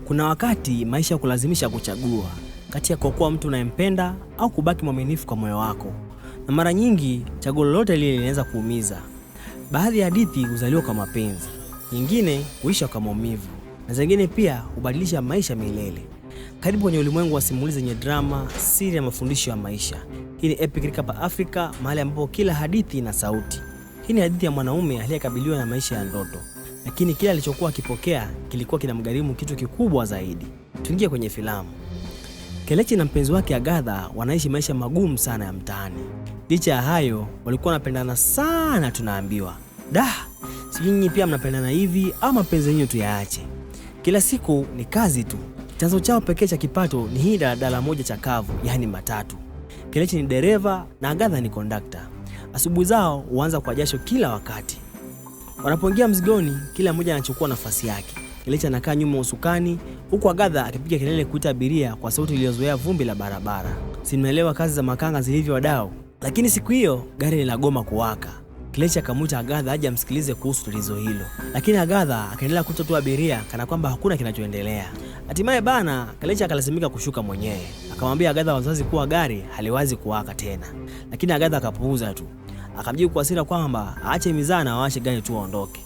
Kuna wakati maisha kulazimisha kuchagua kati ya kuokoa mtu unayempenda au kubaki mwaminifu kwa moyo wako, na mara nyingi chaguo lolote lile linaweza kuumiza. Baadhi ya hadithi huzaliwa kwa mapenzi, nyingine huisha kwa maumivu, na zingine pia hubadilisha maisha milele. Karibu kwenye ulimwengu wa simulizi zenye drama, siri ya mafundisho ya maisha. Hii ni Epic Recap Africa, mahali ambapo kila hadithi ina sauti. Hii ni hadithi ya mwanaume aliyekabiliwa na maisha ya ndoto, lakini kile alichokuwa akipokea kilikuwa kinamgharimu kitu kikubwa zaidi. Tuingie kwenye filamu. Kelechi na mpenzi wake Agatha wanaishi maisha magumu sana ya mtaani. Licha ya hayo, walikuwa wanapendana sana tunaambiwa. Sijui nyinyi pia mnapendana hivi au mapenzi yenu tuyaache? Kila siku ni kazi tu. Chanzo chao pekee cha kipato ni hii daladala moja chakavu, yani matatu. Kelechi ni dereva na Agatha ni kondakta. Asubuhi zao huanza kwa jasho kila wakati. Wanapoingia mzigoni, kila mmoja anachukua nafasi yake. Kelechi anakaa nyuma usukani, huku Agatha akipiga kelele kuita abiria kwa sauti iliyozoea vumbi la barabara. Si mnaelewa kazi za makanga zilivyo wadau? Lakini siku hiyo gari linagoma kuwaka. Kelechi akamuita Agatha aje amsikilize kuhusu tatizo hilo, lakini Agatha akaendelea kutoa abiria kana kwamba hakuna kinachoendelea. Hatimaye bana, Kelechi akalazimika kushuka mwenyewe. Akamwambia Agatha wazazi kuwa gari haliwazi kuwaka tena, lakini Agatha akapuuza tu. Akamjibu kwa hasira kwamba aache mizaa na waache gari tu waondoke.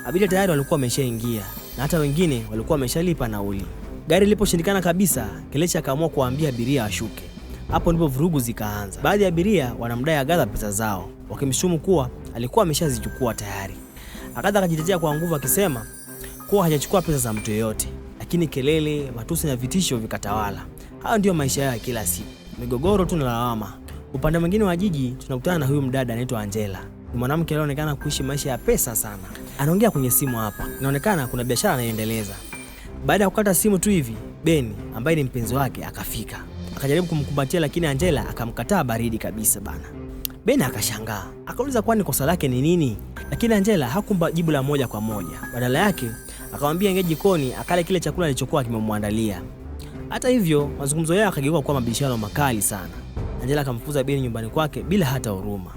Abiria tayari walikuwa wameshaingia na hata wengine walikuwa wameshalipa nauli. Gari liliposhindikana kabisa, Kelechi akaamua kuambia abiria washuke. Hapo ndipo vurugu zikaanza. Baadhi ya abiria wanamdai Agatha pesa zao, wakimshutumu kuwa alikuwa ameshazichukua tayari. Agatha akajitetea kwa nguvu akisema kuwa hajachukua pesa za mtu yeyote, lakini kelele, matusi na vitisho vikatawala. Hayo ndio maisha yao kila siku, migogoro tu na lawama. Upande mwingine wa jiji tunakutana na huyu mdada anaitwa Angela. Ni mwanamke anaonekana kuishi maisha ya pesa sana. Anaongea kwenye simu hapa. Inaonekana kuna biashara anayoendeleza. Baada ya kukata simu tu hivi, Ben ambaye ni mpenzi wake akafika. Akajaribu kumkumbatia lakini Angela akamkataa baridi kabisa bana. Ben akashangaa. Akauliza kwani kosa lake ni nini? Lakini Angela hakumpa jibu la moja kwa moja. Badala yake akamwambia ingie jikoni akale kile chakula alichokuwa kimemwandalia. Hata hivyo, mazungumzo yao yakageuka kuwa mabishano makali sana. Angela akamfukuza Ben nyumbani kwake bila hata huruma.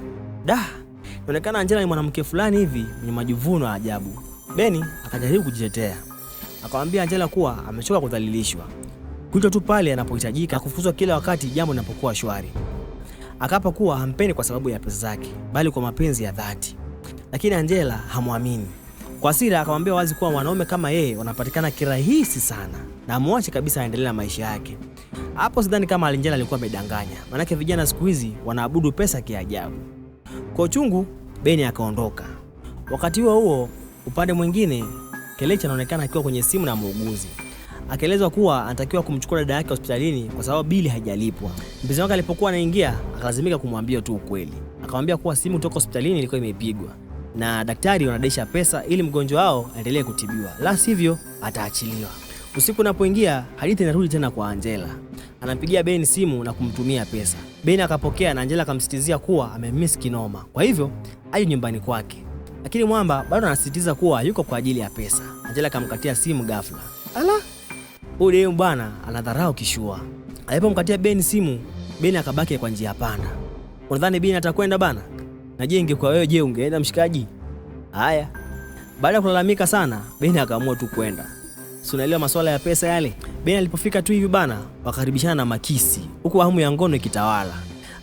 Inaonekana Angela ni mwanamke fulani hivi mwenye majivuno ya ajabu. Ben akajaribu kujitetea. Akamwambia Angela kuwa amechoka kudhalilishwa. Kuitwa tu pale anapohitajika, kufukuzwa kila wakati jambo linapokuwa shwari. Akapa kuwa hampendi kwa sababu ya pesa zake, bali kwa mapenzi ya dhati. Lakini Angela hamwamini. Kwa hasira akamwambia wazi kuwa wanaume kama yeye wanapatikana kirahisi sana na amwache kabisa aendelee na maisha yake. Hapo sidhani kama Angela alikuwa amedanganya, maana vijana siku hizi wanaabudu pesa kiajabu. Kwa uchungu, Ben akaondoka. Wakati huo upande mwingine, Kelechi anaonekana akiwa kwenye simu na muuguzi. Akaelezwa kuwa anatakiwa kumchukua dada yake hospitalini kwa sababu bili haijalipwa. Mpenzi wake alipokuwa anaingia, akalazimika kumwambia tu ukweli. Akamwambia kuwa simu kutoka hospitalini ilikuwa imepigwa na daktari wanadesha pesa ili mgonjwa wao aendelee kutibiwa, la sivyo ataachiliwa. Usiku unapoingia, hadithi inarudi tena kwa Angela. Anampigia Ben simu na kumtumia pesa. Ben akapokea na Angela akamsitizia kuwa amemiss kinoma, kwa hivyo aje nyumbani kwake. Lakini mwamba bado anasisitiza kuwa yuko kwa ajili ya pesa. Angela akamkatia simu ghafla. Huyu bwana anadharau kishua. Alipomkatia Ben simu, Ben akabaki kwa njia panda. Unadhani Ben atakwenda bana? Na je, ingekuwa wewe, je ungeenda mshikaji? Haya. Baada ya kulalamika sana, Ben akaamua tu kwenda. Si unaelewa masuala ya pesa yale? Ben alipofika tu hivi bana, wakaribishana na makisi, huku hamu ya ngono ikitawala.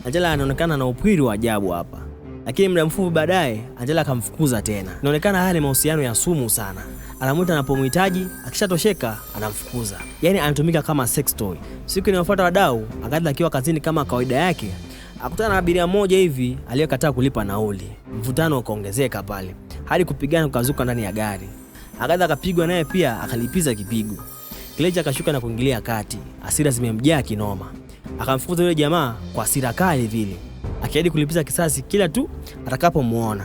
Angela anaonekana na upwiri wa ajabu hapa. Lakini muda mfupi baadaye, Angela akamfukuza tena. Inaonekana haya ni mahusiano ya sumu sana. Anamuita anapomhitaji, akishatosheka anamfukuza. Yaani anatumika kama sex toy. Siku inayofuata wadau, Agatha akiwa kazini kama kawaida yake, akutana na abiria mmoja hivi aliyekataa kulipa nauli. Mvutano ukaongezeka pale, hadi kupigana kukazuka ndani ya gari. Agatha akapigwa naye pia akalipiza kipigo. Kelechi akashuka na kuingilia kati. Hasira zimemjaa kinoma. Akamfukuza yule jamaa kwa hasira kali vile, akiahidi kulipiza kisasi kila tu atakapomuona.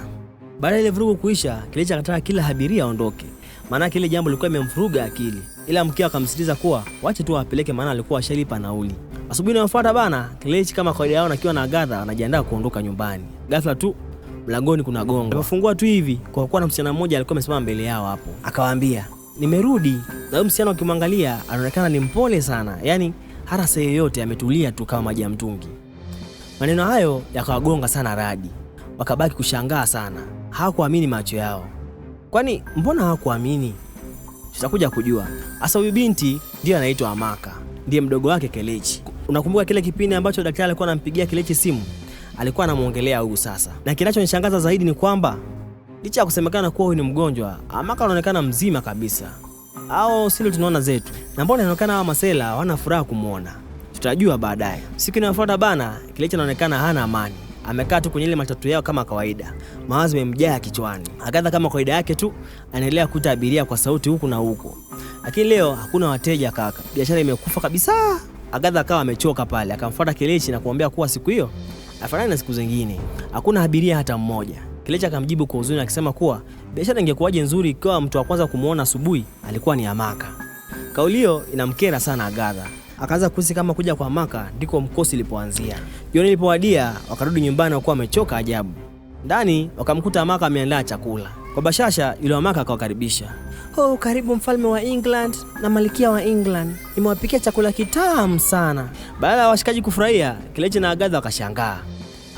Baada ya ile vurugu kuisha, Kelechi akataka kila abiria aondoke, maana kile jambo lilikuwa limemvuruga akili. Ila mkeo akamsitiza kuwa wache tu apeleke, maana alikuwa ashalipa nauli. Asubuhi inayofuata bana, Kelechi kama kawaida yao akiwa na Agatha anajiandaa kuondoka nyumbani. Ghafla tu mlangoni kuna gongo. Alipofungua tu hivi, kwa kuwa na msichana mmoja alikuwa amesimama mbele yao hapo. Akawaambia, "Nimerudi." Na huyo msichana ukimwangalia anaonekana ni mpole sana. Yaani hata saa yoyote ametulia tu kama maji ya mtungi. Maneno hayo yakawagonga sana radi, wakabaki kushangaa sana, hawakuamini macho yao. Kwani mbona hawakuamini? Tutakuja kujua. Asa huyu binti ndiye anaitwa Amaka, ndiye mdogo wake Kelechi. Unakumbuka kile kipindi ambacho daktari alikuwa anampigia Kelechi simu? Alikuwa anamuongelea huyu sasa. Na kinachonishangaza zaidi ni kwamba licha ya kusemekana kuwa huyu ni mgonjwa, Amaka anaonekana mzima kabisa. Au silo tunaona zetu? Na mbona inaonekana hawa masela hawana furaha kumuona? Tutajua baadaye. Siku inayofuata bana, Kelechi anaonekana hana amani. Amekaa tu kwenye ile matatu yao kama kawaida. Mawazo yamemjaa kichwani. Agadha kama kawaida yake tu anaendelea kuita abiria kwa sauti huku na huko. Lakini leo hakuna wateja kaka. Biashara imekufa kabisa. Agadha akawa amechoka pale. Akamfuata Kelechi na kumwambia kuwa siku hiyo afanane na siku zingine. Hakuna abiria hata mmoja. Kelechi akamjibu kwa huzuni akisema kuwa biashara ingekuwaje nzuri ikiwa mtu wa kwanza kumuona asubuhi alikuwa ni Amaka. Kauli hiyo inamkera sana Agadha. Akaanza kuhisi kama kuja kwa Amaka ndiko mkosi ilipoanzia. Jioni ilipowadia, wakarudi nyumbani wakiwa wamechoka ajabu. Ndani wakamkuta Amaka ameandaa chakula. Kwa bashasha yule Amaka akawakaribisha. "Oh, karibu mfalme wa England na malkia wa England. Nimewapikia chakula kitamu sana." Baada ya washikaji kufurahia, Kelechi na Agadha wakashangaa.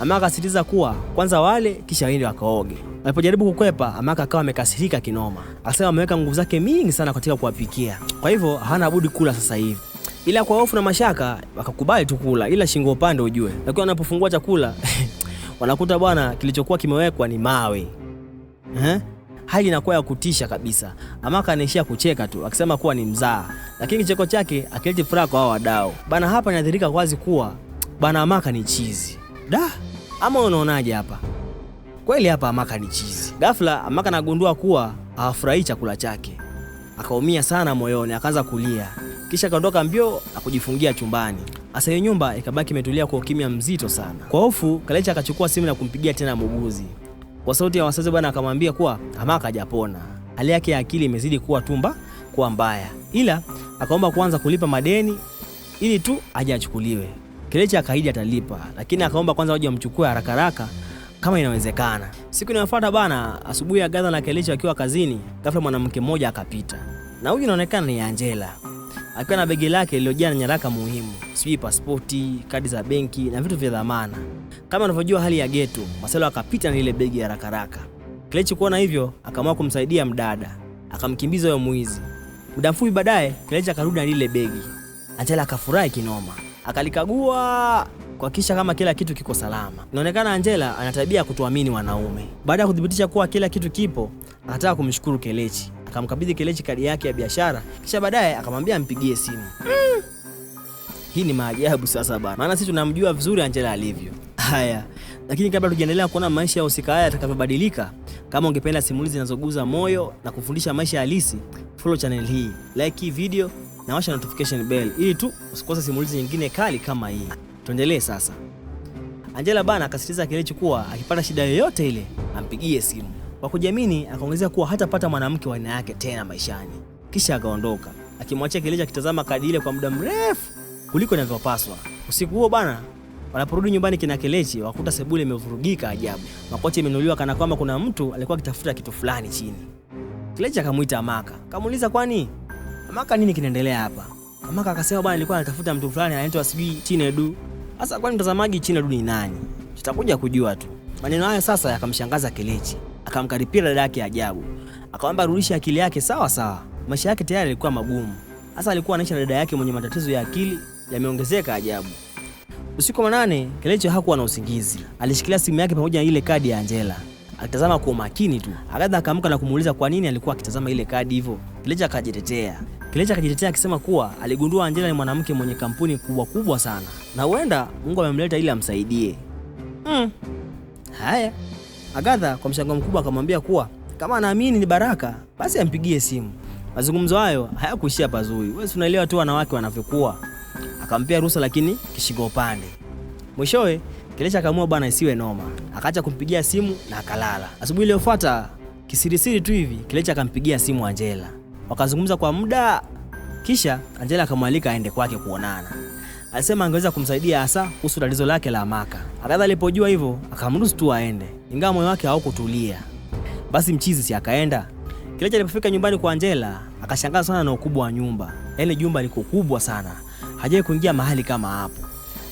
Amaka asitiza kuwa kwanza wale kisha waende wakaoge. Walipojaribu kukwepa, Amaka akawa amekasirika kinoma. Akasema ameweka nguvu zake mingi sana katika kuwapikia. Kwa hivyo hana budi kula sasa hivi. Ila kwa hofu na mashaka wakakubali tu kula, ila shingo upande ujue. Lakini wanapofungua chakula wanakuta bwana kilichokuwa kimewekwa ni mawe. Hali inakuwa ya kutisha kabisa. Amaka anaishia kucheka tu akisema kuwa ni mzaa. Lakini kicheko chake akileti furaha kwa hao wadau. Bana hapa inadhihirika wazi kuwa bana Amaka ni chizi. Ama unaonaje hapa? Kweli hapa Amaka ni chizi. Ghafla Amaka anagundua kuwa hafurahi chakula chake. Akaumia sana moyoni, akaanza kulia. Kisha kaondoka mbio na kujifungia chumbani. Asa hiyo nyumba ikabaki imetulia kwa ukimya mzito sana. Kwa hofu, Kelechi akachukua simu na kumpigia tena muuguzi. Kwa sauti ya wasiwasi bwana akamwambia kuwa Amaka hajapona. Hali yake ya akili imezidi kuwa mbaya. Ila akaomba kuanza kulipa madeni ili tu aje achukuliwe. Kelechi akaahidi atalipa, lakini akaomba kwanza waje wamchukue haraka kama inawezekana. Siku inayofuata bana, asubuhi ya Agadha na Kelechi wakiwa kazini, ghafla mwanamke mmoja akapita. Na huyu inaonekana ni Angela. Akiwa na begi lake lililojaa na nyaraka muhimu, sijui pasipoti, kadi za benki na vitu vya dhamana. Kama unavyojua hali ya ghetto, masela akapita na ile begi haraka. Kelechi kuona hivyo, akaamua kumsaidia mdada. Akamkimbiza yule muizi. Muda mfupi baadaye, Kelechi akarudi na ile begi. Angela akafurahi kinoma. Akalikagua kuhakikisha kama kila kitu kiko salama. Inaonekana Angela ana tabia ya kutoamini wanaume. Baada ya kudhibitisha kuwa kila kitu kipo, akataka kumshukuru Kelechi. Akamkabidhi Kelechi kadi yake ya biashara, kisha baadaye akamwambia ampigie simu. Hii ni maajabu sasa bana. Maana sisi tunamjua vizuri Angela alivyo. Haya, lakini kabla tujaendelea kuona maisha ya usika haya yatakavyobadilika, kama ungependa simulizi zinazoguza moyo na kufundisha maisha halisi, follow channel hii, like hii video na washa notification bell ili tu usikose simulizi nyingine kali kama hii. Tuendelee sasa. Angela bana akasitiza Kelechi kuwa akipata shida yoyote ile ampigie simu. Kwa kujiamini akaongezea kuwa hatapata mwanamke wa aina yake tena maishani. Kisha akaondoka, akimwachia Kelechi akitazama kadi ile kwa muda mrefu kuliko inavyopaswa. Usiku huo bana, wanaporudi nyumbani kina Kelechi wakuta sebule imevurugika ajabu. Makochi yamenuliwa kana kwamba kuna mtu alikuwa akitafuta kitu fulani chini. Kelechi akamuita Amaka. Kamuuliza kwani Amaka nini kinaendelea hapa? Amaka akasema bana nilikuwa natafuta mtu fulani anaitwa sijui Chinedu. Sasa kwani mtazamaji Chinedu ni nani? Tutakuja kujua tu. Maneno haya sasa yakamshangaza Kelechi. Akamkaripia dada yake ajabu. Akamwambia rudisha akili yake sawa. Maisha yake tayari yalikuwa magumu. Sasa alikuwa anaishi na dada yake mwenye matatizo ya akili yameongezeka ajabu. Usiku manane, Kelechi hakuwa na usingizi. Alishikilia simu yake pamoja na ile kadi ya Angela. Alitazama kwa makini tu. Agadha akaamka na kumuuliza kwa nini alikuwa akitazama ile kadi hivyo. Kelechi akajitetea akisema kuwa aligundua Angela ni mwanamke mwenye kampuni kubwa sana. Na huenda Mungu amemleta ili amsaidie. Haya. Agadha kwa mshangao mkubwa akamwambia kuwa kama anaamini ni baraka, basi ampigie simu. Mazungumzo hayo hayakuishia pazuri. Wewe unaelewa tu wanawake wanavyokuwa. Akampea ruhusa lakini kishingo upande. Mwishowe Kelechi akaamua bwana isiwe noma. Akaacha kumpigia simu na akalala. Asubuhi iliyofuata kisirisiri tu hivi Kelechi akampigia simu Angela. Wakazungumza kwa muda. Kisha Angela akamwalika aende kwake kuonana. Alisema angeweza kumsaidia hasa kuhusu tatizo lake la Amaka. Agadha alipojua hivyo akamruhusu tu aende. Ingawa moyo wake haukutulia. Basi mchizi si akaenda. Kelechi alipofika nyumbani kwa Angela akashangaa sana na ukubwa wa nyumba. Yaani jumba liko kubwa sana. Hajawahi kuingia mahali kama hapo.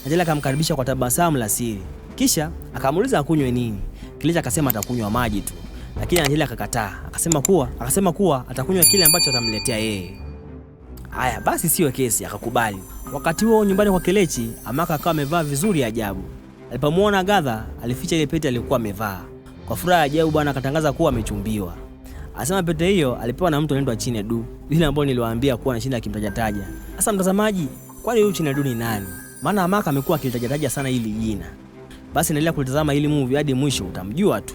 Angela akamkaribisha kwa tabasamu la siri. Kisha akamuuliza akunywe nini. Kelechi akasema atakunywa maji tu. Lakini Angela akakataa. Akasema kuwa atakunywa kile ambacho atamletea yeye. Haya basi siwe kesi, akakubali. Wakati huo nyumbani kwa Kelechi, Amaka akawa amevaa vizuri ajabu. Alipomuona Agatha, alificha ile pete alikuwa amevaa. Kwa furaha ajabu bwana akatangaza kuwa amechumbiwa. Anasema pete hiyo alipewa na mtu anaitwa Chinedu, yule ambaye niliwaambia kuwa anashinda akimtajataja. Sasa mtazamaji, kwani huyu Chinedu ni nani? Maana Amaka amekuwa akitajataja sana hili jina. Basi endelea kutazama hili movie hadi mwisho utamjua tu.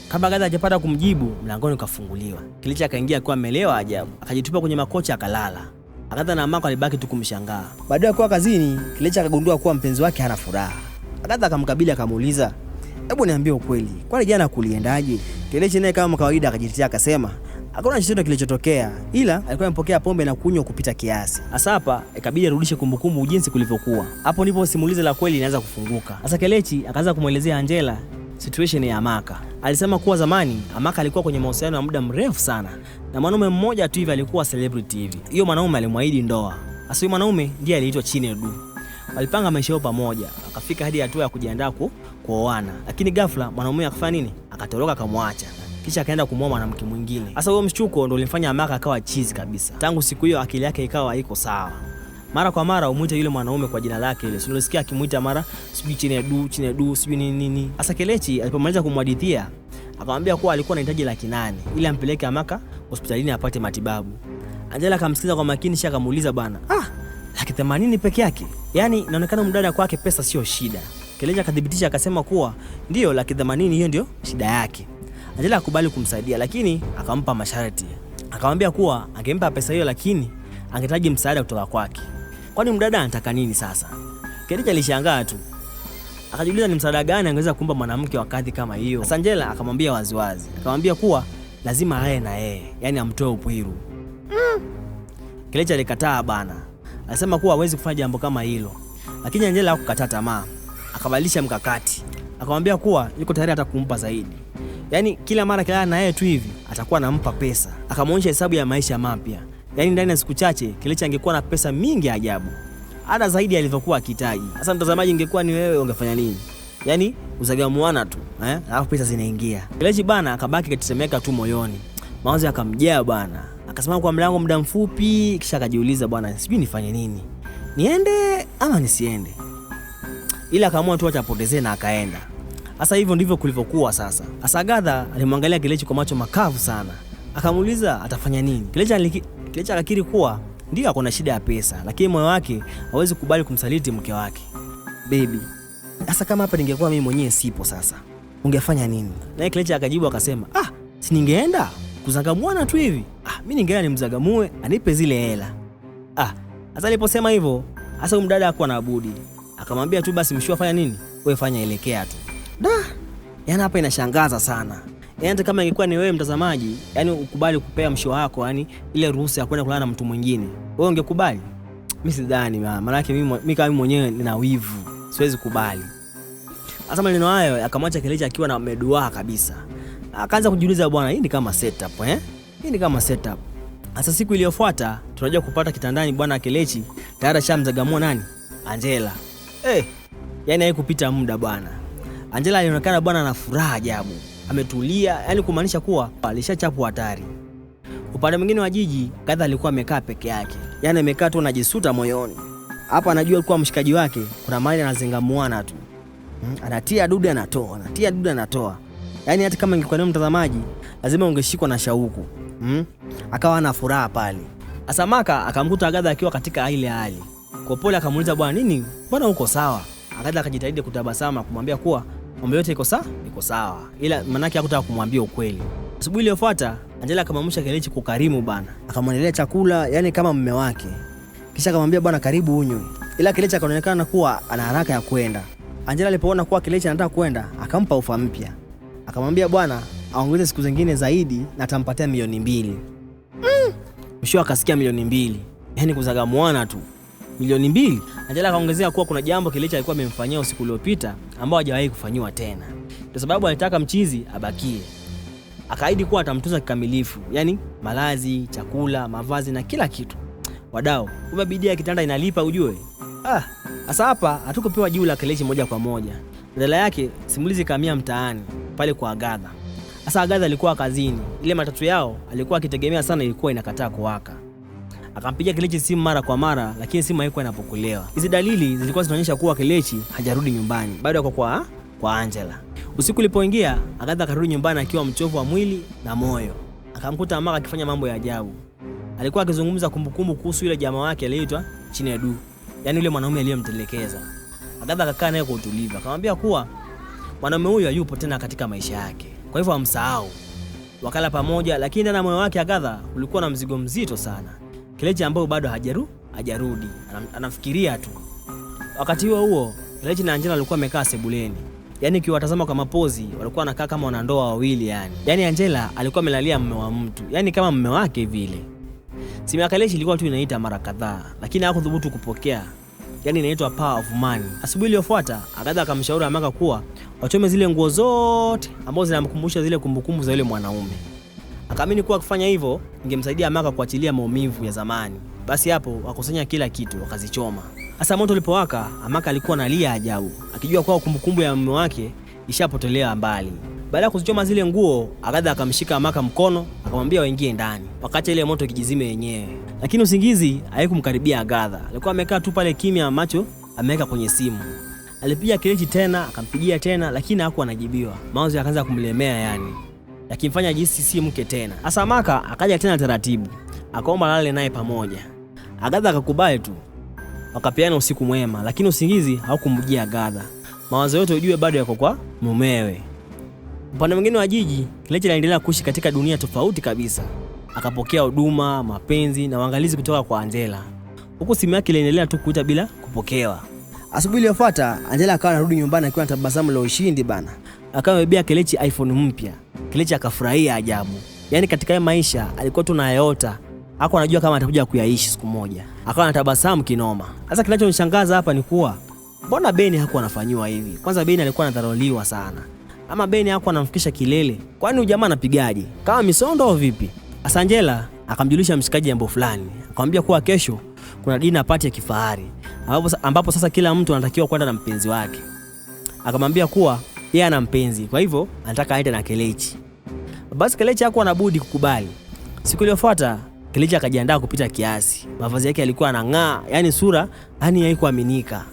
Kabla Agatha hajapata kumjibu, mlangoni ukafunguliwa. Kelechi akaingia akiwa amelewa ajabu, akajitupa kwenye makocha akalala. Agatha na Amaka walibaki tu kumshangaa. Baada ya kuwa kazini, Kelechi akagundua kuwa mpenzi wake hana furaha. Agatha akamkabili akamuuliza, "Hebu niambie ukweli, kwani jana kuliendaje?" Kelechi naye kama kawaida akajitetea akasema, "Hakuna chochote kilichotokea, ila alikuwa amepokea pombe na kunywa kupita kiasi." Hasa hapa ikabidi arudishe kumbukumbu jinsi kulivyokuwa. Hapo ndipo simulizi la kweli inaanza kufunguka. Sasa Kelechi akaanza kumuelezea Angela situation ya Amaka. Alisema kuwa zamani Amaka alikuwa kwenye mahusiano ya muda mrefu sana na mwanaume mmoja tu hivi, alikuwa celebrity hivi. Hiyo mwanaume alimwahidi ndoa. Sasa huyo mwanaume ndiye aliitwa Chinedu. Walipanga maisha yao pamoja, akafika hadi hatua ya kujiandaa kuoana. Lakini ghafla mwanaume akafanya nini? Akatoroka akamwacha. Kisha akaenda kumwoa mwanamke mwingine. Sasa huo mshtuko ndio ulimfanya Amaka akawa chizi kabisa. Tangu siku hiyo akili yake ikawa haiko sawa. Mara kwa mara umuita yule mwanaume kwa jina lake ile. Unasikia akimuita mara sijui Chinedu, sijui nini. Sasa Kelechi alipomaliza kumhadithia, akamwambia kuwa alikuwa anahitaji 800,000 ili ampeleke Amaka hospitalini apate matibabu. Angela akamsikiza kwa makini kisha akamuuliza bwana, 80,000 peke yake? Yaani inaonekana mdada kwake pesa sio shida. Kelechi akadhibitisha akasema kuwa ndio 80,000 hiyo ndio shida yake. Angela akubali kumsaidia lakini akampa masharti. Akamwambia kuwa angempa pesa hiyo lakini angehitaji msaada kutoka kwake. Kwani mdada anataka nini sasa? Kelechi alishangaa tu. Akajiuliza ni msaada gani angeweza kumpa mwanamke wa kadhi kama hiyo. Sasa Angela akamwambia waziwazi. Akamwambia kuwa lazima ae na yeye, yani amtoe upwiru. Kelechi alikataa bana. Alisema kuwa hawezi kufanya jambo kama hilo. Lakini Angela hakukataa tamaa. Akabadilisha mkakati. Akamwambia kuwa yuko tayari hata kumpa zaidi. Yaani kila mara kila na yeye tu hivi atakuwa anampa pesa. Akamwonyesha hesabu ya maisha mapya. Yaani ndani ya siku chache Kelechi angekuwa na pesa mingi ajabu. Hata zaidi alivyokuwa akihitaji. Sasa mtazamaji, ingekuwa ni wewe ungefanya nini? Yaani uzagamuana tu, alafu pesa zinaingia. Kelechi bana akabaki akitetemeka tu moyoni. Mawazo yakamjaa bana. Akasimama kwa mlango muda mfupi kisha akajiuliza bwana, sijui nifanye nini? Niende ama nisiende? Ila akaamua tu atapotezee na akaenda. Sasa hivyo ndivyo kulivyokuwa sasa. Sasa Agatha alimwangalia Kelechi kwa macho makavu sana. Akamuuliza atafanya nini? Kelechi akakiri kuwa ndio ako na shida ya pesa, lakini moyo wake hawezi kubali kumsaliti mke wake. Baby, sasa kama hapa ningekuwa mimi mwenyewe sipo sasa, ungefanya nini? Naye Kelechi akajibu akasema, si ningeenda kuzangamwana tu hivi. Mimi ningeenda nimzagamue anipe zile hela. Sasa aliposema hivyo, sasa mdada hakuwa na budi. Akamwambia tu basi mshua fanya nini? Wewe fanya elekea tu. Yaani hapa inashangaza sana. Yaani kama ingekuwa ni wewe mtazamaji, yaani ukubali kupea mshua wako yani ile ruhusa ya kwenda kulala na mtu mwingine, wewe ungekubali? Mimi sidhani maana yake mimi kama mwenyewe nina wivu, siwezi kubali. Sasa maneno hayo yakamwacha Kelechi akiwa na medua kabisa. Akaanza kujiuliza bwana, hii ni kama setup Hii ni kama setup. Sasa siku iliyofuata tunajua kupata kitandani bwana Kelechi tayari shamzagamua nani? Angela. Yaani haikupita muda bwana. Angela alionekana bwana na furaha ajabu. Ametulia, yani kumaanisha kuwa alishachapwa hatari. Upande mwingine wa jiji, Agatha alikuwa amekaa peke yake. Yaani amekaa tu anajisuta moyoni. Hapa anajua alikuwa mshikaji wake, kuna mahali anazingamuana tu. Anatia dude anatoa. Yaani hata kama ingekuwa ni mtazamaji, lazima ungeshikwa na shauku. Akawa na furaha pale. Asamaka akamkuta Agatha akiwa katika ile hali. Kwa pole akamuuliza bwana, nini? Mbona uko sawa? Agatha akajitahidi kutabasama kumwambia kuwa mambo yote iko sawa. Ila manake hakutaka kumwambia ukweli. Asubuhi iliyofuata, Angela akamwamsha Kelechi kukarimu bana. Akamwandalia chakula, yani kama mume wake. Kisha akamwambia bwana, karibu unywe. Ila Kelechi akaonekana kuwa ana haraka ya kwenda. Angela alipoona kuwa Kelechi anataka kwenda, akampa ofa mpya. Akamwambia bwana, aongeze siku zingine zaidi na atampatia 2,000,000. Mshua akasikia 2,000,000. Yaani kuzagamuana tu. 2,000,000. Angela akaongezea kuwa kuna jambo Kelechi alikuwa amemfanyia usiku uliopita ambao hajawahi kufanywa tena. Kwa sababu alitaka mchizi abakie. Akaahidi kuwa atamtunza kikamilifu, yani malazi, chakula, mavazi na kila kitu. Wadau, kumbe bidii ya kitanda inalipa ujue. Sasa hapa hatukupewa jibu la Kelechi moja kwa moja. Badala yake simulizi kamia mtaani pale kwa Agatha. Sasa Agatha alikuwa kazini. Ile matatu yao alikuwa akitegemea sana ilikuwa inakataa kuwaka. Akampigia Kelechi simu mara kwa mara, lakini simu haikuwa inapokelewa. Hizi dalili zilikuwa zinaonyesha kuwa Kelechi hajarudi nyumbani bado yuko kwa Angela. Usiku ulipoingia, Agatha akarudi nyumbani akiwa mchovu wa mwili na moyo. Akamkuta Amaka akifanya mambo ya ajabu. Alikuwa akizungumza kumbukumbu kuhusu yule jamaa wake aliyeitwa Chinedu, yaani yule mwanaume aliyemtelekeza. Agatha akakaa naye kwa utulivu, akamwambia kuwa mwanaume huyo hayupo tena katika maisha yake, kwa hivyo amsahau. Wakala pamoja, lakini ndani ya moyo wake Agatha ulikuwa na mzigo mzito sana. Kelechi ambao bado hajarudi, anafikiria tu. Wakati huo Kelechi na Angela walikuwa wamekaa sebuleni. Yaani ukiwatazama kwa mapozi walikuwa wanakaa kama wanandoa wawili yani. Yaani Angela alikuwa amelalia mume wa mtu, yaani kama mume wake vile. Simu ya Kelechi ilikuwa tu inaita mara kadhaa, lakini hakudhubutu kupokea. Yaani inaitwa power of money. Asubuhi iliyofuata Agatha akamshauri Amaka kuwa wachome zile nguo zote ambazo zinamkumbusha zile kumbukumbu za yule mwanaume. Akaamini kuwa kufanya hivyo ingemsaidia Amaka kuachilia maumivu ya zamani. Basi hapo wakusanya kila kitu wakazichoma. Sasa moto ulipowaka, Amaka alikuwa analia ajabu, akijua kwa kumbukumbu ya mume wake ishapotelea mbali. Baada ya kuzichoma zile nguo, Agatha akamshika Amaka mkono, akamwambia waingie ndani, wakati ile moto kijizime yenyewe. Lakini usingizi haikumkaribia Agatha. Alikuwa amekaa tu pale kimya, macho ameweka kwenye simu. Alipigia Kelechi tena, akampigia tena, lakini hakuwa anajibiwa. Mawazo yakaanza kumlemea yani, yakimfanya jinsi si mke tena. Sasa Amaka akaja tena taratibu, akaomba lale naye pamoja. Agatha akakubali tu. Wakapeana usiku mwema, lakini usingizi haukumjia Agatha. Mawazo yote ujue bado yako kwa mumewe. Upande mwingine wa jiji, Kelechi aliendelea kuishi katika dunia tofauti kabisa. Akapokea huduma, mapenzi na uangalizi kutoka kwa Angela. Huku simu yake iliendelea tu kuita bila kupokewa. Asubuhi iliyofuata, Angela akawa anarudi nyumbani akiwa na tabasamu la ushindi bana. Akawa amebeba Kelechi iPhone mpya. Kelechi akafurahia ajabu. Yaani katika maisha alikuwa tu anayota. Hakuwa anajua kama atakuja kuyaishi siku moja. Akawa anatabasamu kinoma. Sasa kinachonishangaza hapa ni kuwa mbona Beni hakuwa anafanywa hivi? Kwanza Beni alikuwa anadharauliwa sana. Ama Beni hakuwa anamfikisha kilele. Kwani huyu jamaa anapigaje? Kama misondo au vipi? Sasa Angela akamjulisha mshikaji jambo fulani. Akamwambia kuwa kesho kuna dinner party ya kifahari ambapo sasa kila mtu anatakiwa kwenda na mpenzi wake. Akamwambia kuwa yeye ana mpenzi, kwa hivyo anataka aende na Kelechi. Basi Kelechi hakuwa na budi kukubali. Siku iliyofuata Kelechi akajiandaa kupita kiasi. Mavazi yake yalikuwa yanang'aa, yani sura haikuaminika.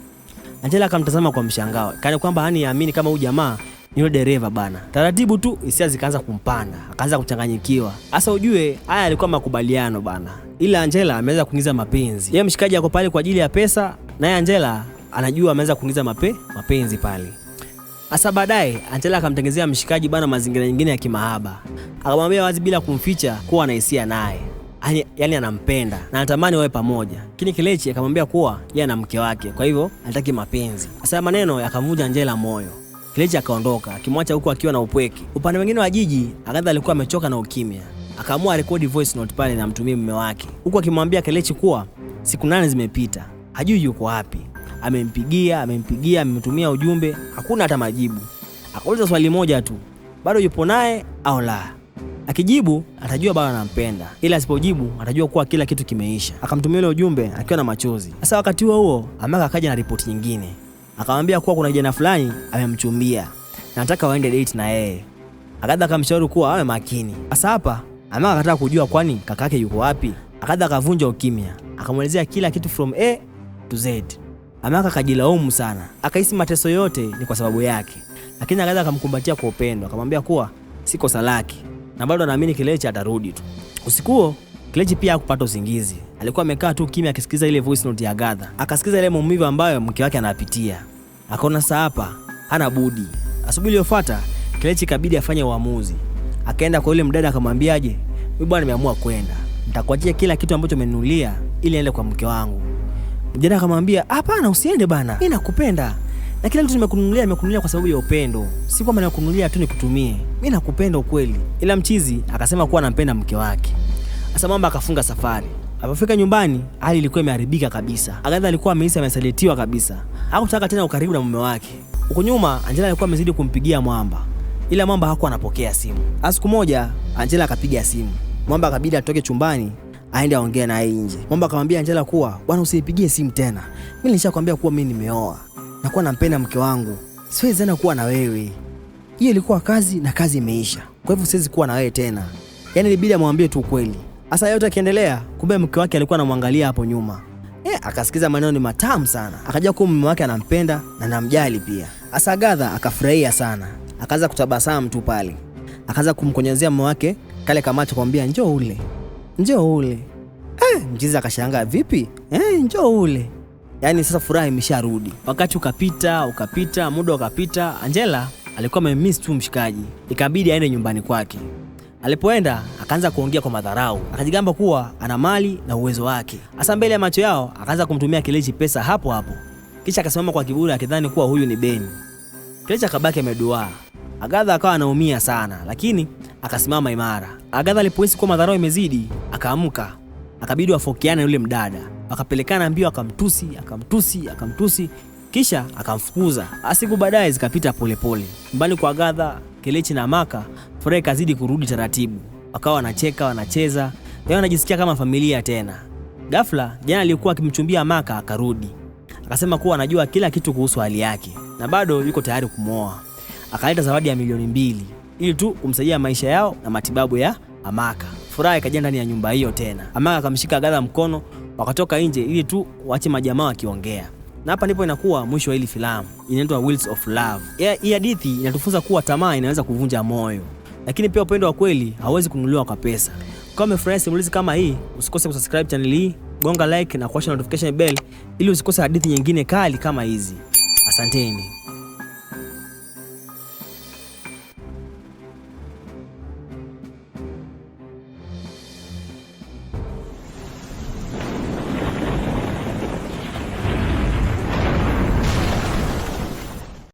Angela akamtazama kwa mshangao, kana kwamba haamini kama huyu jamaa ni yule dereva bana. Taratibu tu hisia zikaanza kumpanda, akaanza kuchanganyikiwa. Sasa ujue haya yalikuwa makubaliano bana. Ila Angela ameweza kuingiza mapenzi. Yeye mshikaji yako pale kwa ajili ya pesa, naye Angela anajua ameweza kuingiza mapenzi pale. Sasa baadaye Angela akamtengezea mshikaji bana mazingira mengine ya kimahaba. Akamwambia wazi bila kumficha kuwa ana hisia naye. Yaani anampenda na anatamani wawe pamoja. Lakini Kelechi akamwambia kuwa yeye ana mke wake, kwa hivyo anataka mapenzi. Sasa maneno yakamvunja Angela moyo. Kelechi akaondoka, akimwacha huko akiwa na upweke. Upande mwingine wa jiji, Agatha alikuwa amechoka na ukimya. Akaamua rekodi voice note pale na mtumie mume wake. Huko akimwambia Kelechi kuwa siku 8 zimepita, hajui yuko wapi. Amempigia, amemtumia ujumbe, hakuna hata majibu. Akauliza swali moja tu, bado yupo naye au la? Akijibu atajua bado anampenda, ila asipojibu atajua kuwa kila kitu kimeisha. Akamtumia ile ujumbe akiwa na machozi. Sasa wakati huo Amaka akaja na ripoti nyingine. Akamwambia kuwa kuna kijana fulani amemchumbia na anataka waende date na yeye. Agatha akamshauri kuwa awe makini. Sasa hapa Amaka akataka kujua kwani kakake yuko wapi. Agatha akavunja ukimya, akamwelezea kila kitu from A to Z. Amaka akajilaumu sana, akahisi mateso yote ni kwa sababu yake. Lakini Agatha akamkumbatia kwa upendo, akamwambia kuwa si kosa lake na bado anaamini Kelechi atarudi tu. Usiku huo Kelechi pia hakupata usingizi. Alikuwa amekaa tu kimya akisikiza ile voice note ya Agatha. Akasikiza ile maumivu ambayo mke wake anapitia. Akaona saa hapa hana budi. Asubuhi iliyofuata Kelechi kabidi afanye uamuzi. Akaenda kwa yule mdada akamwambiaje, "Mimi bwana nimeamua kwenda. Nitakuachia kila kitu ambacho umenunulia ili aende kwa mke wangu." Mdada akamwambia, "Hapana, usiende bana. Mimi nakupenda. Na kila kitu nimekununulia kwa sababu ya upendo. Si kwamba nimekununulia tu nikutumie. Mimi nakupenda ukweli." Ila mchizi akasema kuwa anampenda mke wake. Sasa mama akafunga safari. Alipofika nyumbani, hali ilikuwa imeharibika kabisa. Agatha alikuwa amehisi amesalitiwa kabisa. Hakutaka tena ukaribu na mume wake. Huko nyuma Angela alikuwa amezidi kumpigia Mwamba. Ila Mwamba hakuwa anapokea simu. Siku moja Angela akapiga simu. Mwamba akabidi atoke chumbani aende aongee naye nje. Mwamba akamwambia Angela kuwa bwana, usinipigie simu tena, mimi nilishakwambia kuwa mimi nimeoa na kuwa nampenda mke wangu, siwezi tena kuwa na wewe. Hiyo ilikuwa kazi na kazi imeisha, kwa hivyo siwezi kuwa na wewe tena. Yaani ilibidi amwambie tu kweli. Sasa yote akiendelea, kumbe mke wake alikuwa anamwangalia hapo nyuma. Akasikiza maneno ni matamu sana, akajua kuwa mume wake anampenda na anamjali pia. Sasa Agatha akafurahia sana, akaanza kutabasamu tu pale, akaanza kumkonyezea mume wake kale kamacho, kumwambia njoo ule, njoo ule. Mchizi akashangaa, vipi? Njoo ule. Yaani sasa furaha imesharudi. Wakati ukapita, muda ukapita, Angela alikuwa amemiss tu mshikaji, ikabidi aende nyumbani kwake. Alipoenda akaanza kuongea kwa madharau, akajigamba kuwa ana mali na uwezo wake. Hasa mbele ya macho yao akaanza kumtumia Kelechi pesa hapo hapo. Kisha akasimama kwa kiburi akidhani kuwa huyu ni Beni. Kelechi akabaki ameduaa. Agatha akawa anaumia sana, lakini akasimama imara. Agatha alipohisi kuwa madharau imezidi, akaamka. Akabidi wafokeane yule mdada. Akapelekana mbio, akamtusi, kisha akamfukuza. Siku baadaye zikapita polepole. Mbali kwa Agatha, Kelechi na Amaka, furaha kazidi kurudi taratibu. Wakawa wanacheka, wanacheza, na wanajisikia kama familia tena. Ghafla jana alikuwa akimchumbia Amaka akarudi. Akasema kuwa anajua kila kitu kuhusu hali yake na bado yuko tayari kumwoa. Akaleta zawadi ya $2,000,000 ili tu kumsaidia maisha yao na matibabu ya Amaka. Furaha ikaja ndani ya nyumba hiyo tena. Amaka akamshika Agatha mkono, wakatoka nje ili tu waache majamaa wakiongea. Na hapa ndipo inakuwa mwisho wa hili filamu. Inaitwa Wheels of Love. Hii hadithi inatufunza kuwa tamaa inaweza kuvunja moyo, lakini pia upendo wa kweli hauwezi kununuliwa kwa pesa. Kama umefurahia simulizi kama hii, usikose kusubscribe channel hii, gonga like na kuwasha notification bell ili usikose hadithi nyingine kali kama hizi. Asanteni.